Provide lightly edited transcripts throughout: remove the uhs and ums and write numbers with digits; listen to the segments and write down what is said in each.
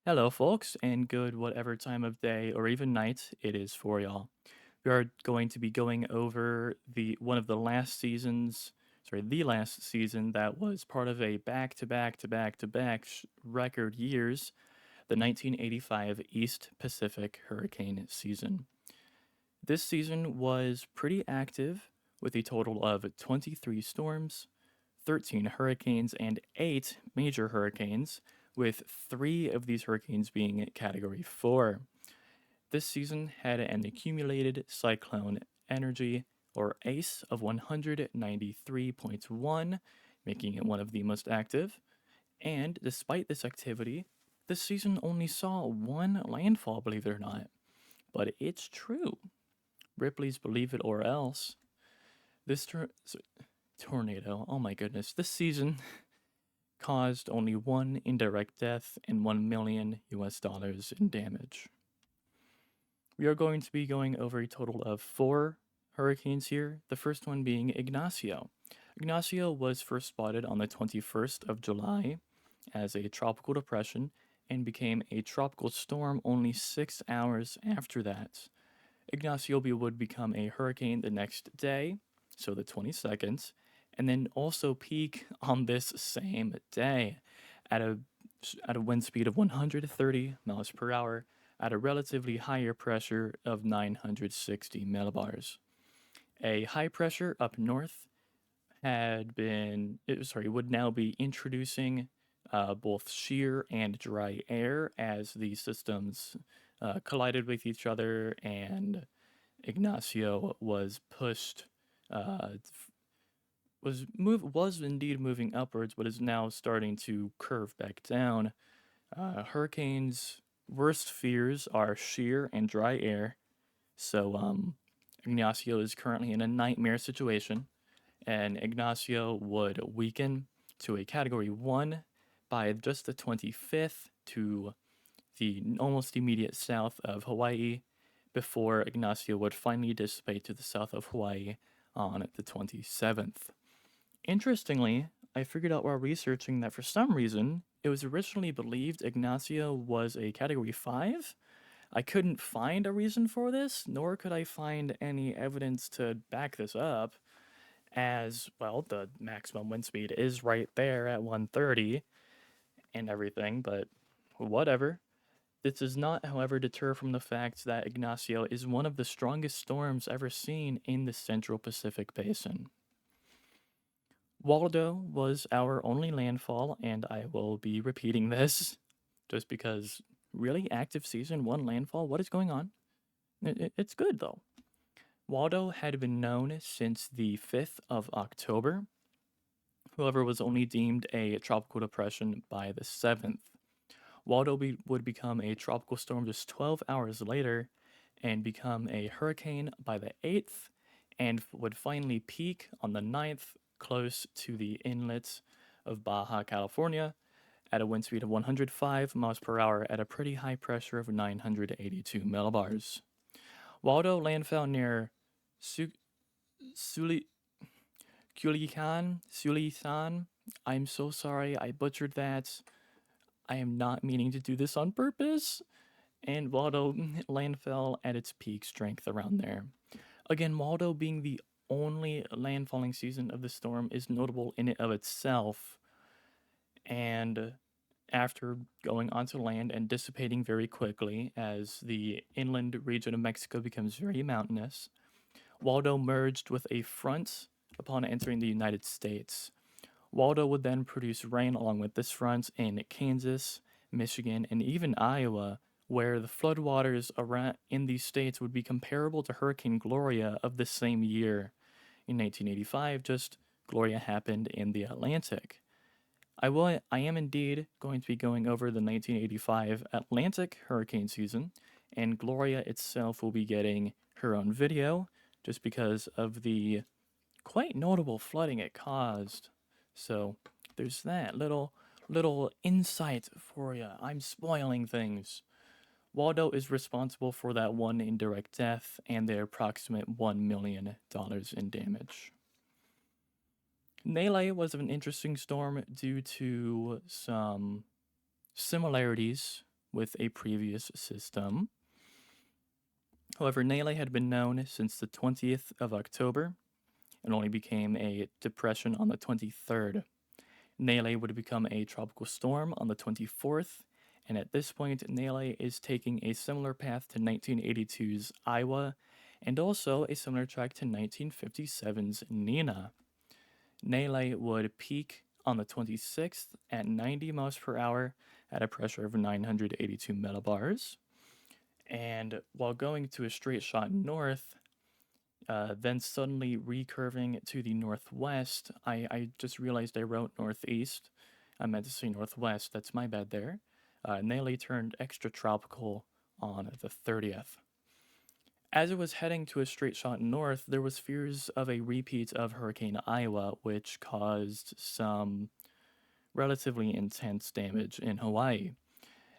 Hello, folks, and good whatever time of day or even night it is for y'all. We are going to be going over the last season that was part of a back-to-back record years, the 1985 East Pacific hurricane season. This season was pretty active with a total of 23 storms, 13 hurricanes, and 8 major hurricanes, with 3 of these hurricanes being Category 4. This season had an accumulated cyclone energy, or ACE, of 193.1, making it one of the most active. And despite this activity, this season only saw one landfall, believe it or not. But it's true. Ripley's Believe It or Else. This tornado, oh my goodness, this season caused only one indirect death and 1 million US dollars in damage. We are going to be going over a total of 4 hurricanes here, the first one being Ignacio. Ignacio was first spotted on the 21st of July as a tropical depression and became a tropical storm only 6 hours after that. Ignacio would become a hurricane the next day, so the 22nd, and then also peak on this same day at a wind speed of 130 miles per hour at a relatively higher pressure of 960 millibars. A high pressure up north would now be introducing both shear and dry air as the systems collided with each other, and Ignacio was pushed, uh, was indeed moving upwards, but is now starting to curve back down. Hurricanes' worst fears are shear and dry air, so Ignacio is currently in a nightmare situation, and Ignacio would weaken to a Category 1 by just the 25th to the almost immediate south of Hawaii before Ignacio would finally dissipate to the south of Hawaii on the 27th. Interestingly, I figured out while researching that for some reason, it was originally believed Ignacio was a Category 5. I couldn't find a reason for this, nor could I find any evidence to back this up, as, well, the maximum wind speed is right there at 130 and everything, but whatever. This does not, however, deter from the fact that Ignacio is one of the strongest storms ever seen in the Central Pacific Basin. Waldo was our only landfall, and I will be repeating this just because really active season 1 landfall. What is going on? It's good though. Waldo had been known since the 5th of October, however, was only deemed a tropical depression by the 7th. Waldo would become a tropical storm just 12 hours later and become a hurricane by the 8th, and would finally peak on the 9th close to the inlet of Baja California at a wind speed of 105 miles per hour at a pretty high pressure of 982 millibars. Waldo landfell near Su- Suli- Sulisan. I'm so sorry, I butchered that. I am not meaning to do this on purpose. And Waldo landfell at its peak strength around there. Again, Waldo being the only landfalling season of the storm is notable in and of itself. And after going onto land and dissipating very quickly as the inland region of Mexico becomes very mountainous, Waldo merged with a front upon entering the United States. Waldo would then produce rain along with this front in Kansas, Michigan, and even Iowa, where the floodwaters around in these states would be comparable to Hurricane Gloria of the same year. In 1985, just Gloria happened in the Atlantic. I am indeed going to be going over the 1985 Atlantic hurricane season, and Gloria itself will be getting her own video just because of the quite notable flooding it caused. So there's that little insight for you. I'm spoiling things. Waldo is responsible for that one indirect death and the approximate $1 million in damage. Nele was an interesting storm due to some similarities with a previous system. However, Nele had been known since the 20th of October and only became a depression on the 23rd. Nele would become a tropical storm on the 24th, and at this point, Nele is taking a similar path to 1982's Iowa and also a similar track to 1957's Nina. Nele would peak on the 26th at 90 miles per hour at a pressure of 982 millibars. And while going to a straight shot north, then suddenly recurving to the northwest, I just realized I wrote northeast. I meant to say northwest. That's my bad there. Nele turned extratropical on the 30th. As it was heading to a straight shot north, there was fears of a repeat of Hurricane Iowa, which caused some relatively intense damage in Hawaii.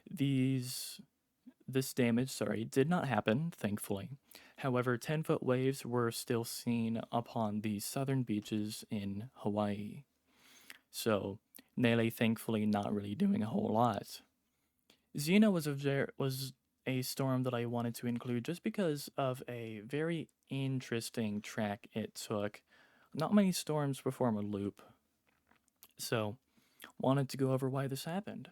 This damage, did not happen, thankfully. However, 10-foot waves were still seen upon the southern beaches in Hawaii. So, Nele thankfully not really doing a whole lot. Zena was a storm that I wanted to include just because of a very interesting track it took. Not many storms perform a loop, so wanted to go over why this happened.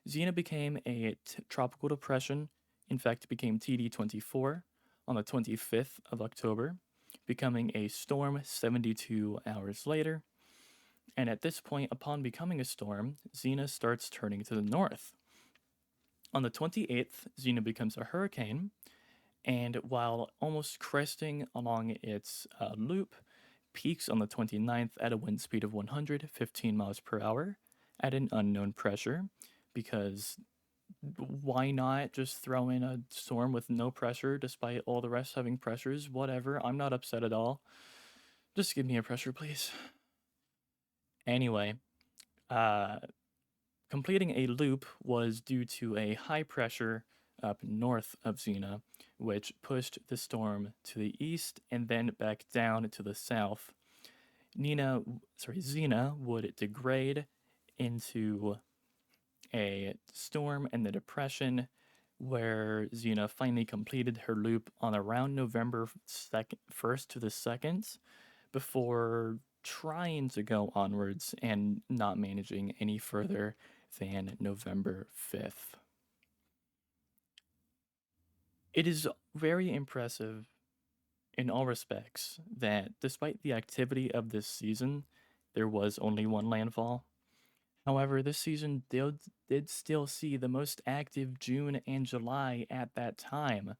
Zena became a tropical depression, in fact, it became TD24 on the 25th of October, becoming a storm 72 hours later. And at this point, upon becoming a storm, Zena starts turning to the north. On the 28th, Zena becomes a hurricane, and while almost cresting along its loop, peaks on the 29th at a wind speed of 115 miles per hour at an unknown pressure, because why not just throw in a storm with no pressure despite all the rest having pressures? Whatever, I'm not upset at all. Just give me a pressure, please. Anyway, uh, completing a loop was due to a high pressure up north of Zena, which pushed the storm to the east and then back down to the south. Zena would degrade into a storm and the depression, where Zena finally completed her loop on around November 1st to the 2nd before trying to go onwards and not managing any further than November 5th. It is very impressive in all respects that despite the activity of this season, there was only one landfall. However, this season did still see the most active June and July at that time.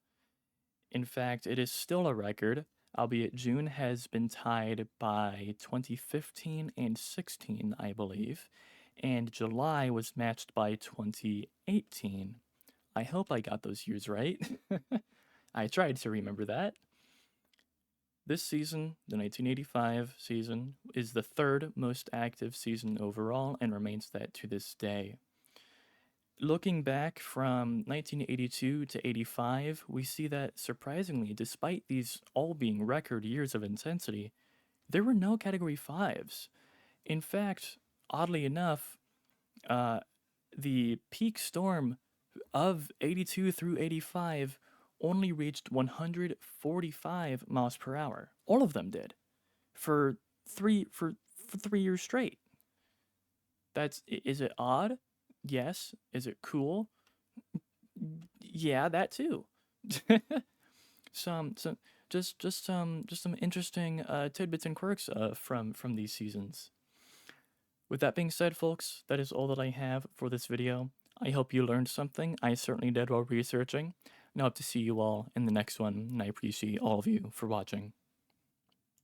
In fact, it is still a record, albeit June has been tied by 2015 and 16, I believe, and July was matched by 2018. I hope I got those years right. I tried to remember that. This season, the 1985 season, is the third most active season overall and remains that to this day. Looking back from 1982 to 85, we see that surprisingly, despite these all being record years of intensity, there were no Category 5s. In fact, oddly enough, the peak storm of 82 through 85 only reached 145 miles per hour. All of them did for 3 years straight. Is it odd? Yes. Is it cool? Yeah, that too. some just some interesting tidbits and quirks from these seasons. With that being said, folks, that is all that I have for this video. I hope you learned something. I certainly did while researching. And I hope to see you all in the next one, and I appreciate all of you for watching.